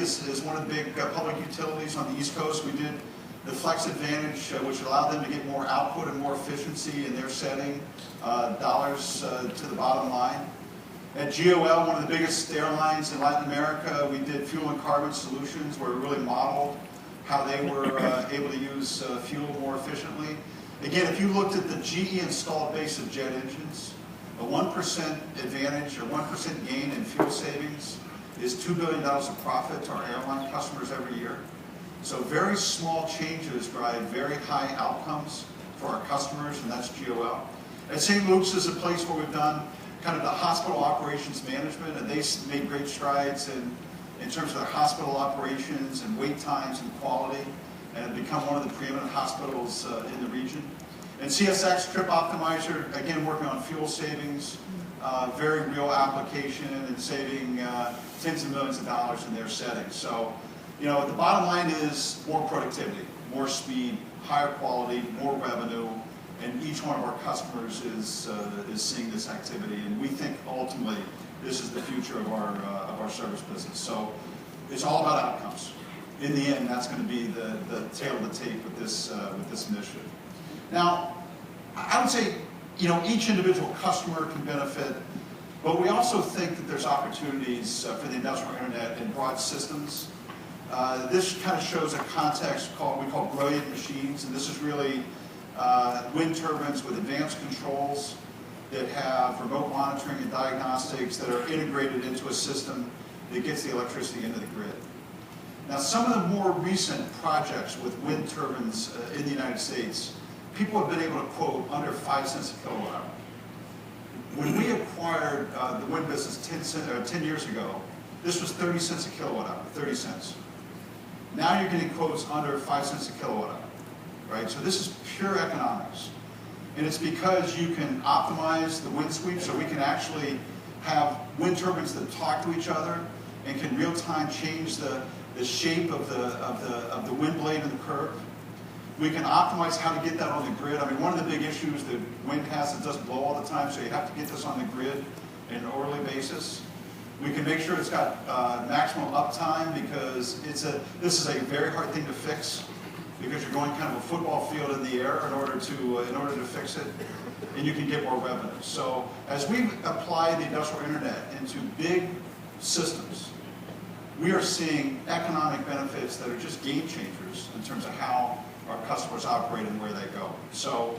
is one of the big public utilities on the East Coast. We did the Flex Advantage, which allowed them to get more output and more efficiency in their setting, dollars to the bottom line. At GOL, one of the biggest airlines in Latin America, we did fuel and carbon solutions where we really modeled how they were able to use fuel more efficiently. Again, if you looked at the GE installed base of jet engines, a 1% advantage or 1% gain in fuel savings is $2 billion of profit to our airline customers every year. So very small changes drive very high outcomes for our customers, and that's GOL. At St. Luke's is a place where we've done kind of the hospital operations management, and they made great strides in terms of their hospital operations and wait times and quality, and have become one of the preeminent hospitals in the region. And CSX Trip Optimizer, again, working on fuel savings, very real application and saving tens of millions of dollars in their settings. So, you know, the bottom line is more productivity, more speed, higher quality, more revenue, and each one of our customers is seeing this activity, and we think ultimately this is the future of our service business. So it's all about outcomes. In the end, that's going to be the tail of the tape with this initiative. Now, I would say, you know, each individual customer can benefit, but we also think that there's opportunities for the industrial internet in broad systems. This kind of shows a context we call brilliant machines, and this is really wind turbines with advanced controls that have remote monitoring and diagnostics that are integrated into a system that gets the electricity into the grid. Now, some of the more recent projects with wind turbines in the United States, people have been able to quote under 5 cents a kilowatt hour. When we acquired the wind business 10 years ago, this was 30 cents a kilowatt hour, 30 cents. Now you're getting quotes under 5 cents a kilowatt hour, right? So this is pure economics. And it's because you can optimize the wind sweep, so we can actually have wind turbines that talk to each other and can real-time change the shape of the wind blade and the curve. We can optimize how to get that on the grid. I mean, one of the big issues that wind has, it doesn't blow all the time, so you have to get this on the grid in an orderly basis. We can make sure it's got maximum uptime because this is a very hard thing to fix because you're going kind of a football field in the air in order to fix it, and you can get more revenue. So as we apply the industrial internet into big systems, we are seeing economic benefits that are just game changers in terms of how our customers operate and where they go. So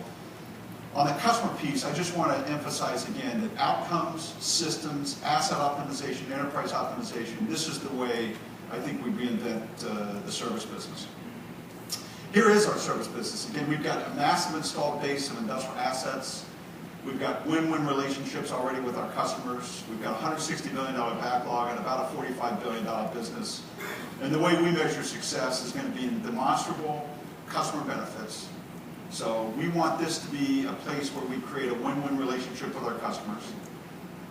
on the customer piece, I just want to emphasize again that outcomes, systems, asset optimization, enterprise optimization, this is the way I think we reinvent the service business. Here is our service business. Again, we've got a massive installed base of industrial assets. We've got win-win relationships already with our customers. We've got a $160 million backlog and about a $45 billion business. And the way we measure success is going to be in demonstrable customer benefits. So we want this to be a place where we create a win-win relationship with our customers.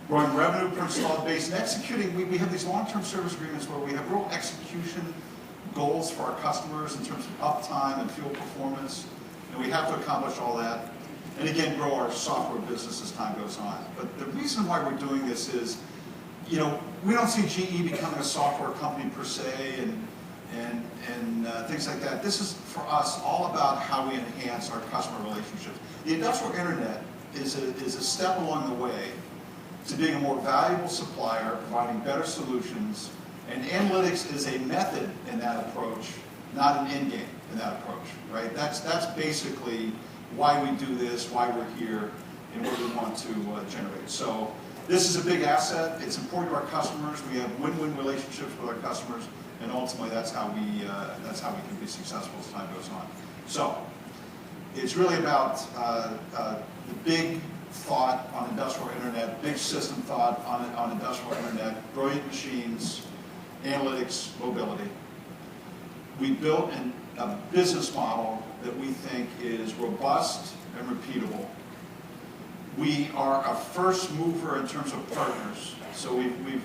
Growing revenue per installed base and executing, we have these long-term service agreements where we have real execution goals for our customers in terms of uptime and fuel performance, and we have to accomplish all that. And again, grow our software business as time goes on. But the reason why we're doing this is, you know, we don't see GE becoming a software company per se and things like that. This is, for us, all about how we enhance our customer relationships. The industrial internet is a step along the way to being a more valuable supplier, providing better solutions, and analytics is a method in that approach, not an end game in that approach, right? That's basically why we do this, why we're here, and what we want to generate. So this is a big asset. It's important to our customers. We have win-win relationships with our customers, and ultimately that's how we can be successful as time goes on. So it's really about the big thought on industrial internet, big system thought on industrial internet, brilliant machines, analytics, mobility. We built a business model that we think is robust and repeatable. We are a first mover in terms of partners. So we've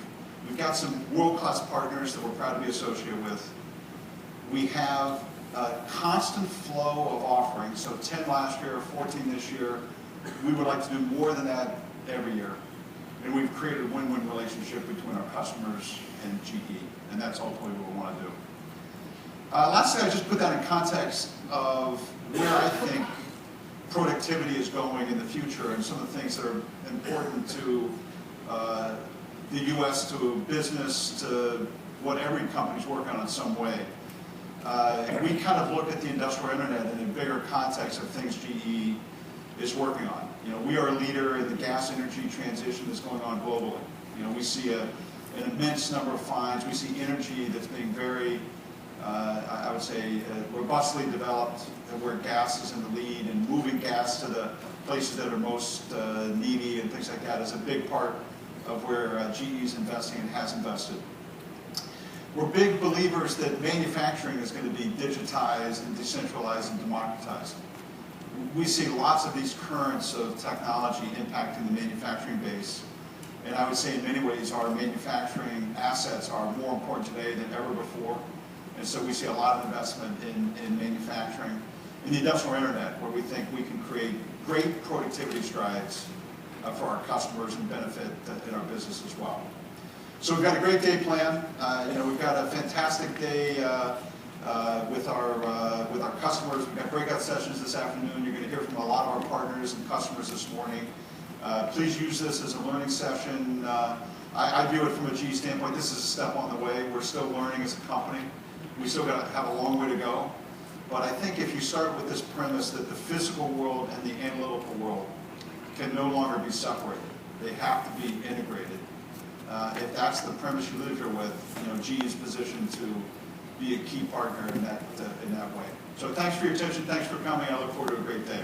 got some world-class partners that we're proud to be associated with. We have a constant flow of offerings. So 10 last year, 14 this year. We would like to do more than that every year. And we've created a win-win relationship between our customers and GE, and that's ultimately what we want to do. Lastly, I just put that in context of where I think productivity is going in the future and some of the things that are important to the U.S., to business, to what every company's working on in some way. We kind of look at the industrial internet in a bigger context of things GE is working on. You know, we are a leader in the gas energy transition that's going on globally. You know, we see an immense number of finds. We see energy that's being very, I would say, robustly developed, where gas is in the lead, and moving gas to the places that are most needy and things like that is a big part of where GE is investing and has invested. We're big believers that manufacturing is going to be digitized and decentralized and democratized. We see lots of these currents of technology impacting the manufacturing base. And I would say in many ways our manufacturing assets are more important today than ever before. And so we see a lot of investment in manufacturing. In the industrial internet, where we think we can create great productivity strides for our customers and benefit in our business as well. So we've got a great day planned. You know, we've got a fantastic day with our customers. We've got breakout sessions this afternoon. You're going to hear from a lot of our partners and customers this morning. Please use this as a learning session. I view it from a GE standpoint. This is a step on the way. We're still learning as a company. We still got to have a long way to go. But I think if you start with this premise that the physical world and the analytical world can no longer be separated, they have to be integrated. If that's the premise you live here with, you know, GE is positioned to be a key partner in that way. So thanks for your attention. Thanks for coming. I look forward to a great day.